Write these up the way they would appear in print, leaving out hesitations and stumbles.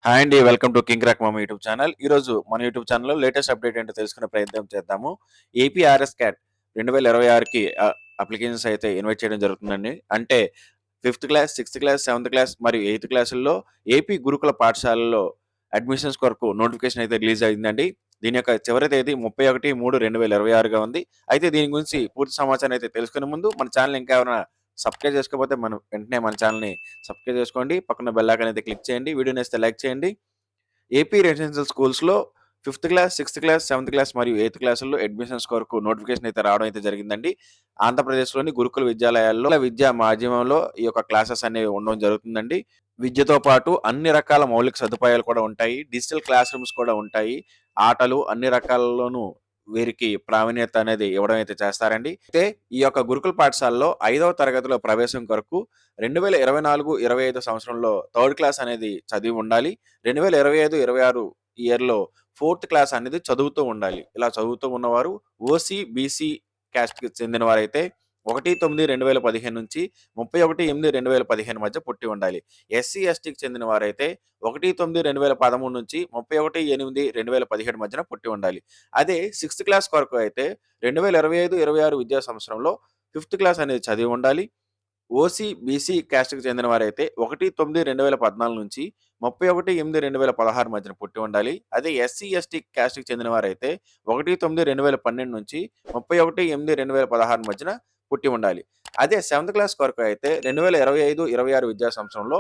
Hi అండి. Welcome to king crack మామ YouTube channel. ఈరోజు మన యూట్యూబ్ ఛానల్‌లో లేటెస్ట్ అప్డేట్ ఏంటో తెలుసుకునే ప్రయత్నం చేద్దాము. ఏపీఆర్ఎస్ క్యాట్ 2026కి అప్లికేషన్స్ అయితే ఇన్వైట్ చేయడం జరుగుతుందండి. అంటే fifth class, sixth class, seventh class మరియు ఎయిత్ క్లాసుల్లో ఏపీ గురుకుల పాఠశాలల్లో అడ్మిషన్స్ కొరకు నోటిఫికేషన్ అయితే రిలీజ్ అయిందండి. దీని యొక్క చివరి తేదీ 31/3/2026గా ఉంది. అయితే దీని గురించి పూర్తి సమాచారం అయితే తెలుసుకునే ముందు మన ఛానల్ ఇంకా ఎవరైనా సబ్స్క్రైబ్ చేసుకోకపోతే మనం వెంటనే మన ఛానల్‌ని సబ్స్క్రైబ్ చేసుకోండి. పక్కన బెల్ ఐకాన్ అయితే క్లిక్ చేయండి. వీడియో నచ్చితే లైక్ చేయండి. ఏపీ రెసిడెన్షియల్ స్కూల్స్‌లో fifth class, sixth class, seventh class మరియు ఎయిత్ క్లాసుల్లో అడ్మిషన్స్ కొరకు నోటిఫికేషన్ అయితే రావడం అయితే జరిగిందండి. ఆంధ్రప్రదేశ్‌లోని గురుకుల విద్యాలయాల్లో విద్యా మాధ్యమంలో ఈ యొక్క క్లాసెస్ అనేవి ఉండడం జరుగుతుందండి. విద్యతో పాటు అన్ని రకాల మౌలిక సదుపాయాలు కూడా ఉంటాయి. డిజిటల్ క్లాస్ రూమ్స్ కూడా ఉంటాయి. ఆటలు అన్ని రకాలలోనూ వీరికి ప్రావీణ్యత అనేది ఇవ్వడం అయితే చేస్తారండి. అయితే ఈ యొక్క గురుకుల పాఠశాలలో 5వ తరగతిలో ప్రవేశం కొరకు 2024-25 సంవత్సరంలో థర్డ్ క్లాస్ అనేది చదివి ఉండాలి. 2025-26 ఇయర్‌లో ఫోర్త్ క్లాస్ అనేది చదువుతూ ఉండాలి. ఇలా చదువుతూ ఉన్నవారు ఓసీ, బీసీ క్యాస్ట్‌కి చెందిన వారైతే 1/9/2015 నుంచి 31/8/2015 మధ్య పుట్టి ఉండాలి. ఎస్సీ, ఎస్టీకి చెందిన వారైతే 1/9/2013 నుంచి 31/8/2017 మధ్యన పుట్టి ఉండాలి. అదే సిక్స్త్ క్లాస్ కొరకు అయితే 2025-26 విద్యా సంవత్సరంలో ఫిఫ్త్ క్లాస్ అనేది చదివి ఉండాలి. ఓసీ, బీసీ క్యాస్ట్‌కి చెందిన వారైతే 1/9/2014 నుంచి 31/8/2016 మధ్యన పుట్టి ఉండాలి. అదే ఎస్సీ, ఎస్టీ క్యాస్ట్‌కి చెందిన వారైతే 1/9/2012 నుంచి 31/8/2016 మధ్యన పుట్టి ఉండాలి. అదే సెవెంత్ క్లాస్ కొరకు అయితే 2025-26 విద్యా సంవత్సరంలో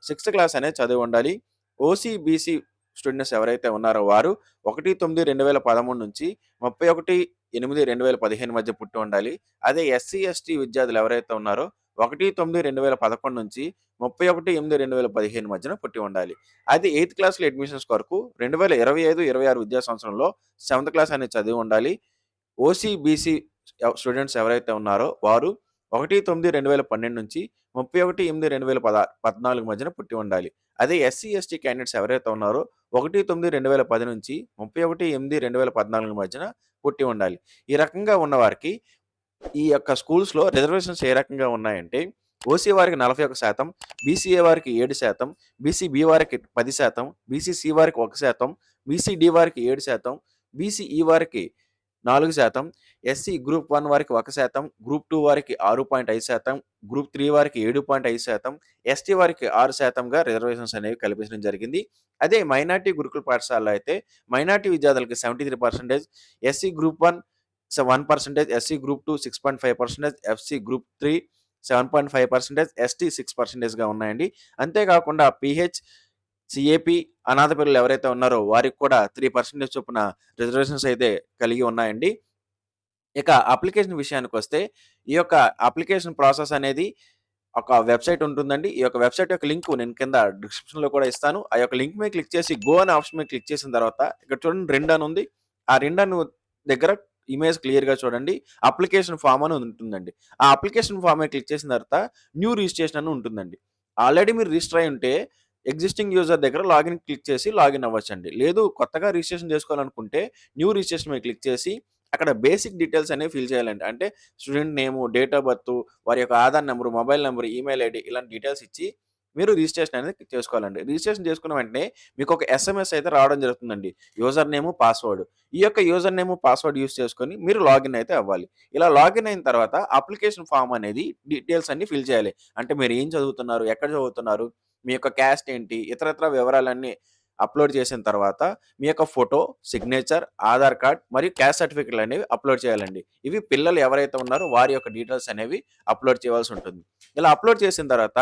సిక్స్త్ క్లాస్ అనేది చదివి ఉండాలి. ఓసీ, బీసీ స్టూడెంట్స్ ఎవరైతే ఉన్నారో వారు 1/9/2013 నుంచి 31/8/2015 మధ్య పుట్టి ఉండాలి. అదే ఎస్సీ, ఎస్టీ విద్యార్థులు ఎవరైతే ఉన్నారో 1/9/2011 నుంచి 31/8/2015 మధ్యన పుట్టి ఉండాలి. అది ఎయిత్ క్లాస్‌లో అడ్మిషన్స్ కొరకు 2025-26 విద్యా సంవత్సరంలో సెవెంత్ క్లాస్ అనేది చదివి ఉండాలి. ఓసీ, బీసీ స్టూడెంట్స్ ఎవరైతే ఉన్నారో వారు 1/9/2012 నుంచి 31/8/2014 మధ్యన పుట్టి ఉండాలి. అదే ఎస్సీ, ఎస్టీ క్యాండిడేట్స్ ఎవరైతే ఉన్నారో 1/9/2010 నుంచి 31/8/2014 మధ్యన పుట్టి ఉండాలి. ఈ రకంగా ఉన్నవారికి ఈ యొక్క స్కూల్స్‌లో రిజర్వేషన్స్ ఏ రకంగా ఉన్నాయంటే, ఓసీ వారికి 41%, బీసీఏ వారికి 7%, బీసీబీ వారికి 10%, బీసీసీ వారికి 1%, బీసీడీ వారికి 7%, బీసీఈ వారికి 4%, ఎస్సీ గ్రూప్ 1 వారికి 1%, గ్రూప్ 2 వారికి 6.5%, గ్రూప్ 3 వారికి 7.5%, ఎస్టీ వారికి 6%గా రిజర్వేషన్స్ అనేవి కల్పించడం జరిగింది. అదే మైనారిటీ గురుకుల పాఠశాలలో అయితే మైనారిటీ విద్యార్థులకి 73%, SC group 1 1%, SC group 2 6.5%, FC group 3 7.5%, ST 6%గా ఉన్నాయండి. అంతేకాకుండా పీహెచ్, సీఏపీ అనాథ పిల్లలు ఎవరైతే ఉన్నారో వారికి కూడా 3% చొప్పున రిజర్వేషన్స్ అయితే కలిగి ఉన్నాయండి. ఇక అప్లికేషన్ విషయానికొస్తే, ఈ యొక్క అప్లికేషన్ ప్రాసెస్ అనేది ఒక వెబ్‌సైట్ ఉంటుందండి. ఈ యొక్క వెబ్‌సైట్ యొక్క లింకు నేను కింద డిస్క్రిప్షన్‌లో కూడా ఇస్తాను. ఆ యొక్క లింక్ మీద క్లిక్ చేసి గో అనే ఆప్షన్ మీద క్లిక్ చేసిన తర్వాత ఇక్కడ చూడండి 2 అని ఉంది. ఆ 2 అని దగ్గర ఇమేజ్ క్లియర్‌గా చూడండి. అప్లికేషన్ ఫార్మ్ అని ఉంటుందండి. ఆ అప్లికేషన్ ఫార్మ్ మీద క్లిక్ చేసిన తర్వాత న్యూ రిజిస్ట్రేషన్ అని ఉంటుందండి. ఆల్రెడీ మీరు రిజిస్టర్ అయ్యి ఉంటే ఎగ్జిస్టింగ్ యూజర్ దగ్గర లాగిన్ క్లిక్ చేసి లాగిన్ అవ్వచ్చండి. లేదు కొత్తగా రిజిస్ట్రేషన్ చేసుకోవాలనుకుంటే న్యూ రిజిస్ట్రేషన్ మీద క్లిక్ చేసి అక్కడ బేసిక్ డీటెయిల్స్ అనేవి ఫిల్ చేయాలండి. అంటే student name, date of birth, వారి యొక్క Aadhaar number, mobile number, email ID ఇలాంటి డీటెయిల్స్ ఇచ్చి మీరు రిజిస్ట్రేషన్ అనేది చేసుకోవాలండి. రిజిస్ట్రేషన్ చేసుకున్న వెంటనే మీకు ఒక ఎస్ఎంఎస్ అయితే రావడం జరుగుతుందండి. User name, password. ఈ యొక్క యూజర్ నేము, పాస్వర్డ్ యూజ్ చేసుకొని మీరు లాగిన్ అయితే అవ్వాలి. ఇలా లాగిన్ అయిన తర్వాత అప్లికేషన్ ఫార్మ్ అనేది డీటెయిల్స్ అన్నీ ఫిల్ చేయాలి. అంటే మీరు ఏం చదువుతున్నారు? ఎక్కడ చదువుతున్నారు? మీ యొక్క క్యాస్ట్ ఏంటి? ఇతరత్రా వివరాలన్నీ అప్‌లోడ్ చేసిన తర్వాత మీ యొక్క ఫోటో, సిగ్నేచర్, ఆధార్ కార్డ్ మరియు క్యాస్ట్ సర్టిఫికేట్‌లు అనేవి అప్‌లోడ్ చేయాలండి. ఇవి పిల్లలు ఎవరైతే ఉన్నారో వారి యొక్క డీటెయిల్స్ అనేవి అప్‌లోడ్ చేయవలసి ఉంటుంది. ఇలా అప్‌లోడ్ చేసిన తర్వాత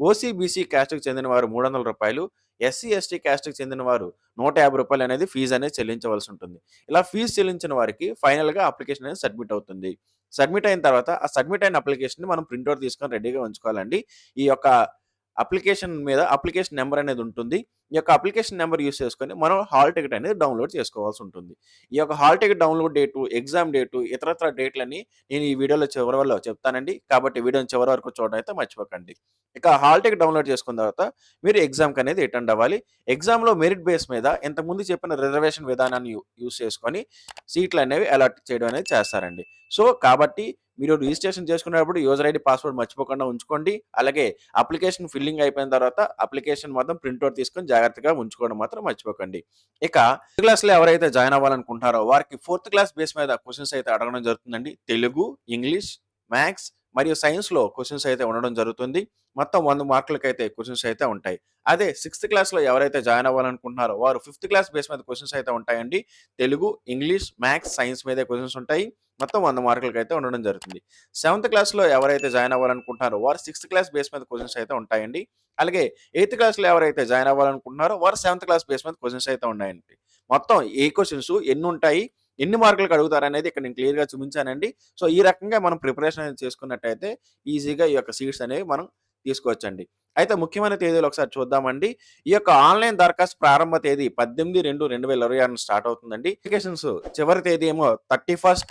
ఓసీ, బీసీ క్యాస్ట్‌కి చెందిన వారు రూ. 300, ఎస్సీ, ఎస్టీ క్యాస్ట్‌కి చెందిన వారు రూ. 150 అనేది ఫీజ్ అనేది చెల్లించవలసి ఉంటుంది. ఇలా ఫీజ్ చెల్లించిన వారికి ఫైనల్‌గా అప్లికేషన్ అనేది సబ్మిట్ అవుతుంది. సబ్మిట్ అయిన తర్వాత ఆ సబ్మిట్ అయిన అప్లికేషన్‌ని మనం ప్రింట్ ఔట్ తీసుకొని రెడీగా ఉంచుకోవాలండి. ఈ యొక్క అప్లికేషన్ మీద అప్లికేషన్ నంబర్ అనేది ఉంటుంది. ఈ యొక్క అప్లికేషన్ నంబర్ యూజ్ చేసుకొని మనం హాల్ టికెట్ అనేది డౌన్‌లోడ్ చేసుకోవాల్సి ఉంటుంది. ఈ యొక్క hall ticket download date, exam date, ఇతరత్రా డేట్‌లన్నీ నేను ఈ వీడియోలో చివరలో చెప్తానండి. కాబట్టి వీడియోని చివరి వరకు చూడడం అయితే మర్చిపోకండి. ఇక హాల్ టికెట్ డౌన్‌లోడ్ చేసుకున్న తర్వాత మీరు ఎగ్జామ్‌కి అనేది అటెండ్ అవ్వాలి. ఎగ్జామ్‌లో మెరిట్ బేస్ మీద ఇంతకుముందు చెప్పిన రిజర్వేషన్ విధానాన్ని యూజ్ చేసుకొని సీట్లు అనేవి అలాట్ చేయడం అనేది చేస్తారండి. సో, కాబట్టి మీరు రిజిస్ట్రేషన్ చేసుకునేటప్పుడు యూజర్ ఐడీ, పాస్వర్డ్ మర్చిపోకుండా ఉంచుకోండి. అలాగే అప్లికేషన్ ఫిల్లింగ్ అయిపోయిన తర్వాత అప్లికేషన్ మొత్తం ప్రింట్ ఔట్ తీసుకొని జాగ్రత్తగా ఉంచుకోవడం మాత్రం మర్చిపోకండి. ఇక ఫిఫ్త్ క్లాస్‌లో ఎవరైతే జాయిన్ అవ్వాలనుకుంటున్నారో వారికి ఫోర్త్ క్లాస్ బేస్ మీద క్వెషన్స్ అయితే అడగడం జరుగుతుందండి. తెలుగు, ఇంగ్లీష్, మ్యాథ్స్ మరియు సైన్స్‌లో క్వెషన్స్ అయితే ఉండడం జరుగుతుంది. మొత్తం 100 మార్కులకైతే క్వెషన్స్ అయితే ఉంటాయి. అదే సిక్స్త్ క్లాస్‌లో ఎవరైతే జాయిన్ అవ్వాలనుకుంటున్నారో వారు ఫిఫ్త్ క్లాస్ బేస్ మీద క్వెషన్స్ అయితే ఉంటాయండి. తెలుగు, ఇంగ్లీష్, మ్యాథ్స్, సైన్స్ మీదే క్వెషన్స్ ఉంటాయి. మొత్తం 100 మార్కులకైతే ఉండడం జరుగుతుంది. సెవెంత్ క్లాస్‌లో ఎవరైతే జాయిన్ అవ్వాలనుకుంటున్నారో వారు సిక్స్త్ క్లాస్ బేస్ మీద క్వెషన్స్ అయితే ఉంటాయండి. అలాగే ఎయిత్ క్లాస్‌లో ఎవరైతే జాయిన్ అవ్వాలనుకుంటున్నారో వారు సెవెంత్ క్లాస్ బేస్ మీద క్వెషన్స్ అయితే ఉన్నాయండి. మొత్తం ఏ క్వెషన్స్ ఎన్నుంటాయి, ఎన్ని మార్కులకి అడుగుతారనేది ఇక్కడ నేను క్లియర్‌గా చూపించానండి. సో, ఈ రకంగా మనం ప్రిపరేషన్ అనేది చేసుకున్నట్టయితే ఈజీగా ఈ యొక్క సీట్స్ అనేవి మనం తీసుకోవచ్చండి. అయితే ముఖ్యమైన తేదీలు ఒకసారి చూద్దామండి. ఈ యొక్క ఆన్‌లైన్ దరఖాస్తు ప్రారంభ తేదీ 18/2/2026 స్టార్ట్ అవుతుందండి. అప్లికేషన్స్ చివరి తేదీ ఏమో 31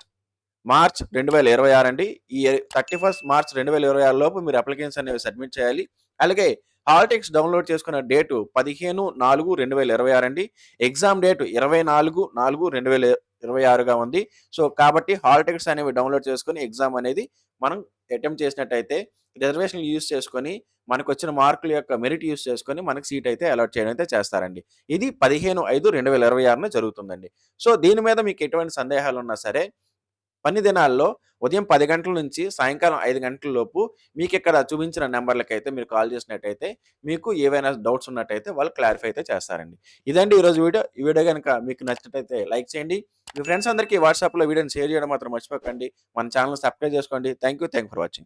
మార్చ్ 2026 అండి. ఈ 31 మార్చ్ 2026 లోపు మీరు అప్లికేషన్స్ అనేవి సబ్మిట్ చేయాలి. అలాగే హాల్ టికెట్స్ డౌన్‌లోడ్ చేసుకున్న డేటు 15/4/2026 అండి. ఎగ్జామ్ డేట్ 24/4/2026గా ఉంది. సో, కాబట్టి హాల్ టికెట్స్ అనేవి డౌన్‌లోడ్ చేసుకొని ఎగ్జామ్ అనేది మనం అటెంప్ట్ చేసినట్టయితే రిజర్వేషన్‌లు యూజ్ చేసుకొని మనకొచ్చిన మార్కుల యొక్క మెరిట్ యూజ్ చేసుకొని మనకు సీట్ అయితే అలాట్ చేయడం అయితే చేస్తారండి. ఇది 15/5/2026 జరుగుతుందండి. సో, దీని మీద మీకు ఎటువంటి సందేహాలున్నా సరే పని దినాల్లో ఉదయం 10 గంటల నుంచి సాయంకాలం 5 గంటల లోపు మీకిక్కడ చూపించిన నంబర్‌లకైతే మీరు కాల్ చేసినట్టయితే మీకు ఏవైనా డౌట్స్ ఉన్నట్టయితే వాళ్ళు క్లారిఫై అయితే చేస్తారండి. ఇదండి ఈరోజు వీడియో. ఈ వీడియో గనుక మీకు నచ్చినట్టయితే లైక్ చేయండి. మీ ఫ్రెండ్స్ అందరికీ వాట్సాప్‌లో వీడియోని షేర్ చేయడం మాత్రం మర్చిపోకండి. మన ఛానెల్‌ని సబ్స్క్రైబ్ చేసుకోండి. Thank you for watching.